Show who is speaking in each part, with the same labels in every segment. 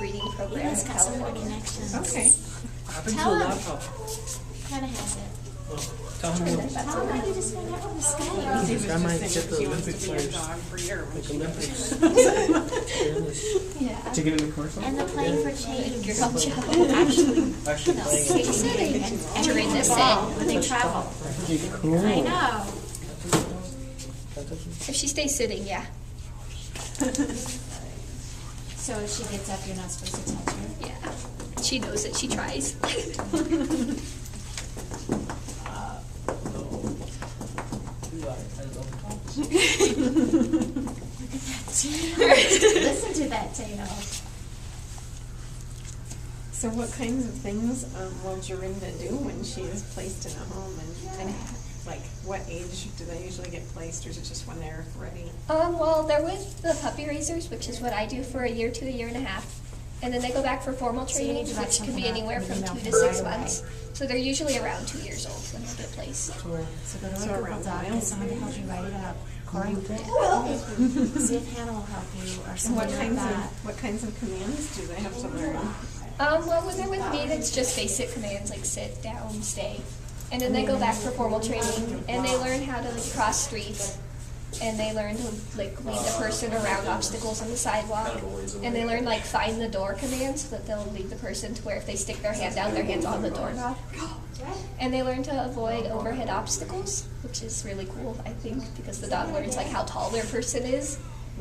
Speaker 1: breeding program in California.
Speaker 2: Connections.
Speaker 3: Okay.
Speaker 4: What happened to
Speaker 2: Tell
Speaker 4: the
Speaker 2: him.
Speaker 4: laptop?
Speaker 2: Kind of has it.
Speaker 4: Tell him
Speaker 1: That's
Speaker 2: How
Speaker 1: all
Speaker 2: about
Speaker 1: right.
Speaker 2: you just find out what the sky
Speaker 3: Well,
Speaker 2: is?
Speaker 3: he was
Speaker 4: I might
Speaker 3: just
Speaker 4: get
Speaker 3: saying
Speaker 4: the
Speaker 3: she wants to
Speaker 4: Olympic
Speaker 3: be a
Speaker 4: players.
Speaker 3: dog breeder when
Speaker 4: Like
Speaker 3: she
Speaker 4: Olympics.
Speaker 2: Yeah.
Speaker 4: Did you get in the course?
Speaker 2: And the playing for change.
Speaker 1: Your help job.
Speaker 2: Actually,
Speaker 4: Actually
Speaker 2: no.
Speaker 4: playing
Speaker 2: Sit
Speaker 4: it.
Speaker 2: sitting and
Speaker 1: During
Speaker 2: the
Speaker 1: this
Speaker 2: ball
Speaker 1: day.
Speaker 2: when they travel.
Speaker 4: Pretty cool.
Speaker 2: I know.
Speaker 1: If she stays sitting, yeah.
Speaker 2: So if she gets up, you're not supposed to touch her.
Speaker 1: Yeah. She knows it. She tries.
Speaker 2: Listen to that tail.
Speaker 3: So what kinds of things will Jorinda do when she is placed in a home, and like what age do they usually get placed, or is it just when they're ready?
Speaker 1: Well, they're with the puppy raisers, which is what I do for a year to a year and a half. And then they go back for formal
Speaker 2: So you
Speaker 1: training,
Speaker 2: need to write
Speaker 1: which could
Speaker 2: something
Speaker 1: be
Speaker 2: up
Speaker 1: anywhere
Speaker 2: and
Speaker 1: from
Speaker 2: email
Speaker 1: 2 to
Speaker 2: them
Speaker 1: 6
Speaker 2: right away.
Speaker 1: months. So they're usually around 2 years old when they get placed.
Speaker 2: So go to a
Speaker 3: So
Speaker 2: Google
Speaker 3: around
Speaker 2: Doc,
Speaker 3: miles.
Speaker 2: get someone to help you write it up. Corey, see if Hannah will help you or
Speaker 3: And what
Speaker 2: something like
Speaker 3: kinds
Speaker 2: that.
Speaker 3: of commands do they have to learn?
Speaker 1: Well, when they're with me, it's just basic commands like sit, down, stay. And then they go back for formal training, and they learn how to like cross streets, and they learn to like lead the person around obstacles on the sidewalk, and they learn like find the door commands so that they'll lead the person to where if they stick their hand out, their hand's on the doorknob. And they learn to avoid overhead obstacles, which is really cool, I think, because the dog learns like how tall their person is.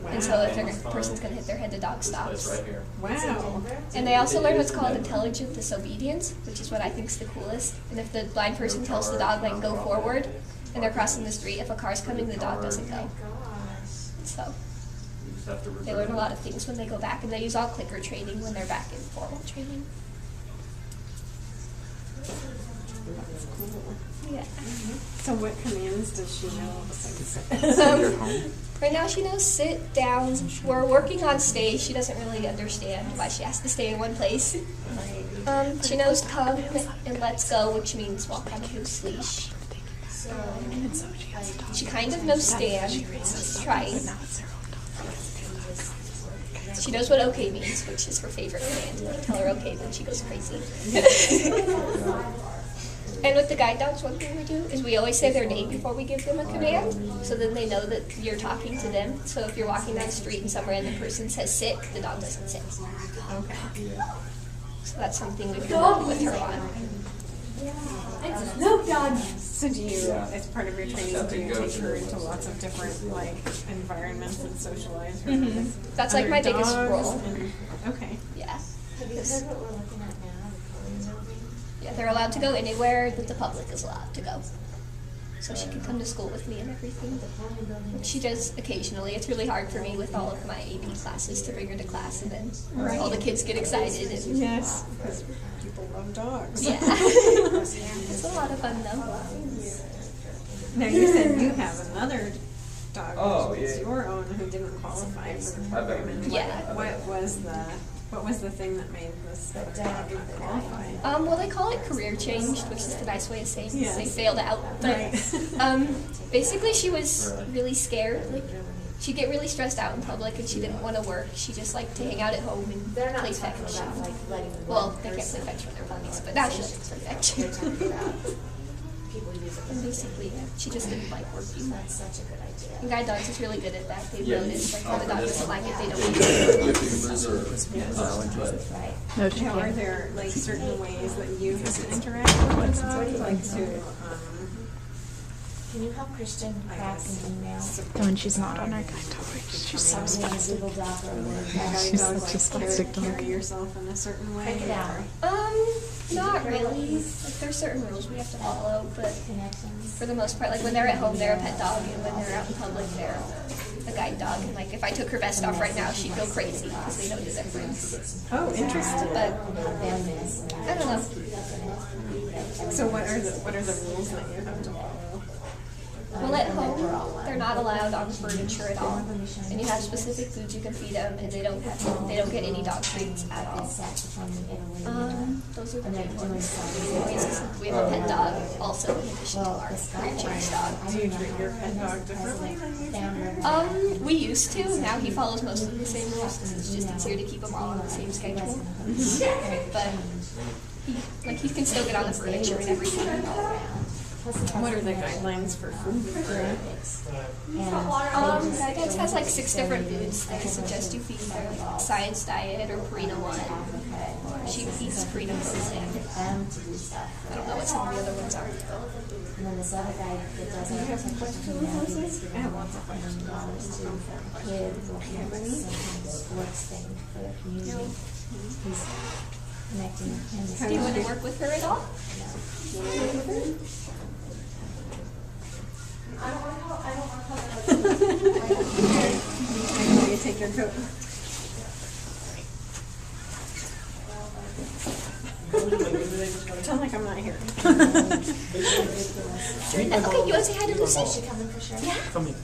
Speaker 1: And so if the person's going to hit their head, the dog stops.
Speaker 3: Wow.
Speaker 1: And they also learn what's called intelligent disobedience, which is what I think is the coolest. And if the blind person tells the dog, like, go forward, and they're crossing the street, if a car's coming, the dog doesn't go. So they learn a lot of things when they go back, and they use all clicker training when they're back in formal training.
Speaker 3: That's cool.
Speaker 1: Yeah.
Speaker 3: So what commands does she know besides
Speaker 1: Right now she knows sit, down. We're working on stay. She doesn't really understand why she has to stay in one place. She knows come and let's go, which means walk on a loose leash. She kind of knows stand. She's trying. She knows what okay means, which is her favorite command. Like, tell her okay, then she goes crazy. And with the guide dogs, one thing we do is we always say their name before we give them a command, so then they know that you're talking to them. So if you're walking down the street and some random person says sit, the dog doesn't sit.
Speaker 3: Okay.
Speaker 1: So that's something we've been working with her on.
Speaker 2: No dog.
Speaker 3: So do you, as part of your training, do you take her into lots of different like environments and socialize her with
Speaker 1: That's like
Speaker 3: other
Speaker 1: my biggest
Speaker 3: dogs
Speaker 1: role.
Speaker 3: and- okay.
Speaker 1: Yeah.
Speaker 2: Have you heard what we're looking at now, the Korean movie?
Speaker 1: Yeah, they're allowed to go anywhere that the public is allowed to go. So she can come to school with me and everything. Which she does occasionally. It's really hard for me with all of my AP classes to bring her to class, and then all the kids get excited. And
Speaker 3: Yes, because people love dogs.
Speaker 1: yeah. It's a lot of fun though.
Speaker 3: Now you said you have another dog,
Speaker 5: Oh,
Speaker 3: which is
Speaker 5: yeah.
Speaker 3: your own, who didn't qualify for the program. And
Speaker 1: Yeah.
Speaker 3: what was the thing that made this dog not qualify?
Speaker 1: Well, they call it career changed, which is the nice way of saying
Speaker 3: Yes.
Speaker 1: they failed out. But
Speaker 3: Right.
Speaker 1: basically, she was really scared. Like, she'd get really stressed out in public, and she didn't want to work. She just liked to hang out at home and
Speaker 2: They're not
Speaker 1: play
Speaker 2: talking
Speaker 1: fetch.
Speaker 2: about like letting the
Speaker 1: Well,
Speaker 2: one
Speaker 1: they can't play
Speaker 2: person
Speaker 1: fetch when they're ponies, but now she likes to play fetch.
Speaker 2: They're talking about people use it.
Speaker 1: And basically, yeah, she just didn't like working.
Speaker 2: That's such a good idea.
Speaker 1: And guide dogs is really good at that. They've
Speaker 5: Yeah.
Speaker 1: noticed, like, when the dog doesn't like it, they don't
Speaker 5: You
Speaker 1: eat it.
Speaker 5: have to reserve.
Speaker 2: Right.
Speaker 6: No, she
Speaker 3: Now, are
Speaker 6: can't.
Speaker 3: there like certain ways that you have to interact with the dog, like to
Speaker 2: Can you help Kristen craft an email?
Speaker 6: When she's not on our guide dog, she's so
Speaker 2: Probably on a
Speaker 6: spastic.
Speaker 2: Google Doc or a Word doc.
Speaker 3: guide
Speaker 6: She's
Speaker 3: dog
Speaker 6: such a
Speaker 3: like
Speaker 6: spastic dog.
Speaker 3: carry yourself in a certain way?
Speaker 2: Break it out.
Speaker 1: Not really. Like, there's certain rules we have to follow, but
Speaker 2: Connections.
Speaker 1: for the most part, like when they're at home, they're a pet dog, and when they're out in public, they're a guide dog. And like if I took her vest off right now, she'd go crazy because they know the difference.
Speaker 3: Oh, interesting.
Speaker 1: But I don't know.
Speaker 3: So what are the rules that you have to follow?
Speaker 1: Well, at home, they're not allowed on furniture at all, and you have specific foods you can feed them, and they don't get any dog treats at all. Those are the big ones. We have a pet dog also in addition to our free change dog.
Speaker 3: Do you treat your pet dog differently than you do?
Speaker 1: We used to. Now he follows most of the same rules because it's just easier to keep them all on the same schedule. But he can still get on the furniture and everything.
Speaker 3: What are the guidelines for food?
Speaker 1: Guidance has like 6 different foods that I suggest you feed her, like Science Diet or Purina One. Or she eats Purina Frozen. I don't know what some of the other ones are.
Speaker 2: And then this other guy that does
Speaker 3: Do you have a question on horses? I have lots of questions.
Speaker 2: kids or some sports thing for the community. He's connecting him.
Speaker 1: Do you want to work with her at all?
Speaker 3: I know you take your coat. Sound like I'm not here.
Speaker 1: Okay, you want to say hi to Lucy?
Speaker 2: Is she coming for sure?
Speaker 1: Yeah.
Speaker 4: Come here.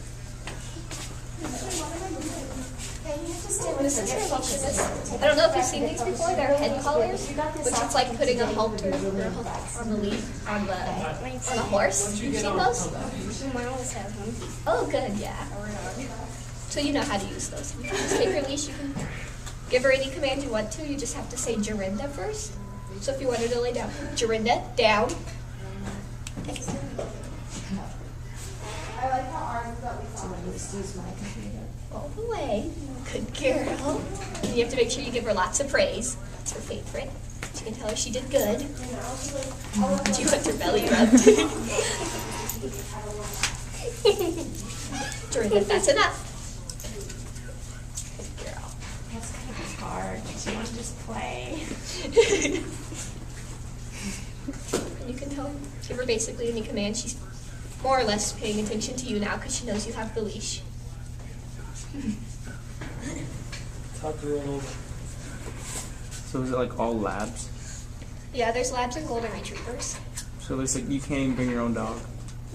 Speaker 1: This is her lotionist. I don't know if you've seen these before. They're head collars, which is like putting a halter on the lead on the horse. You've seen those?
Speaker 2: My always has one.
Speaker 1: Oh, good, yeah. So you know how to use those. You can just take her leash. You can give her any command you want to. You just have to say Jorinda first. So if you want her to lay down, Jorinda, down.
Speaker 2: Excuse my computer.
Speaker 1: All the way. Good girl. And you have to make sure you give her lots of praise. That's her favorite. So you can tell her she did good. Do you want her belly rubbed? Jorinda, that's enough. Good girl.
Speaker 2: That's kind of hard. She wants to just play.
Speaker 1: And you can tell her, give her basically any command. She's more or less paying attention to you now because she knows you have the leash.
Speaker 4: Talk her all over. So is it like all labs?
Speaker 1: Yeah, there's labs and golden retrievers.
Speaker 4: So there's like you can't even bring your own dog.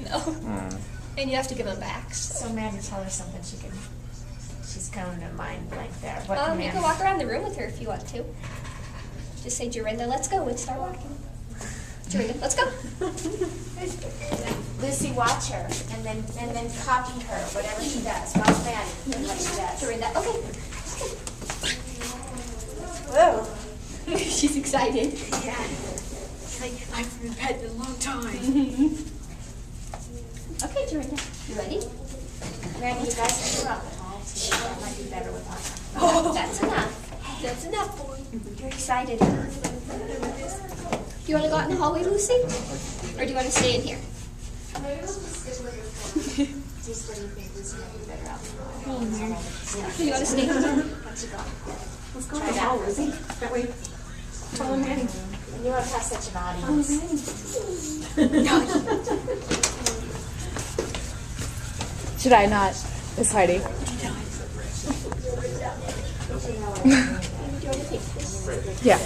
Speaker 1: No.
Speaker 4: Oh.
Speaker 1: And you have to give them back. So.
Speaker 2: So Maddie, tell her something she's coming to mind like that. What
Speaker 1: You
Speaker 2: command?
Speaker 1: can walk around the room with her if you want to. Just say, Jorinda, let's go, and start walking. Jorinda, let's go.
Speaker 2: Lucy, watch her, and then copy her, whatever she does. Watch Maddie, and what she does.
Speaker 1: Jorinda, okay.
Speaker 2: Whoa.
Speaker 1: She's excited.
Speaker 2: Yeah.
Speaker 3: I've been pet in a long time.
Speaker 1: Okay, Jorinda, you ready?
Speaker 2: Maddie, you guys are up. That might be better with us.
Speaker 1: Oh, that's enough. That's enough, boy. You're excited. Do you want to go out in the hallway, Lucy? Or do you want to stay in here?
Speaker 2: Just what do you think Lucy might be better out?
Speaker 1: Do you want to stay in here?
Speaker 2: Let's go.
Speaker 3: Let's go to the hall, Lizzie. That way, tell Maddie.
Speaker 2: And you want to have such an audience.
Speaker 6: Should I not? Is Heidi?
Speaker 1: Do you want to take this?
Speaker 6: Yeah.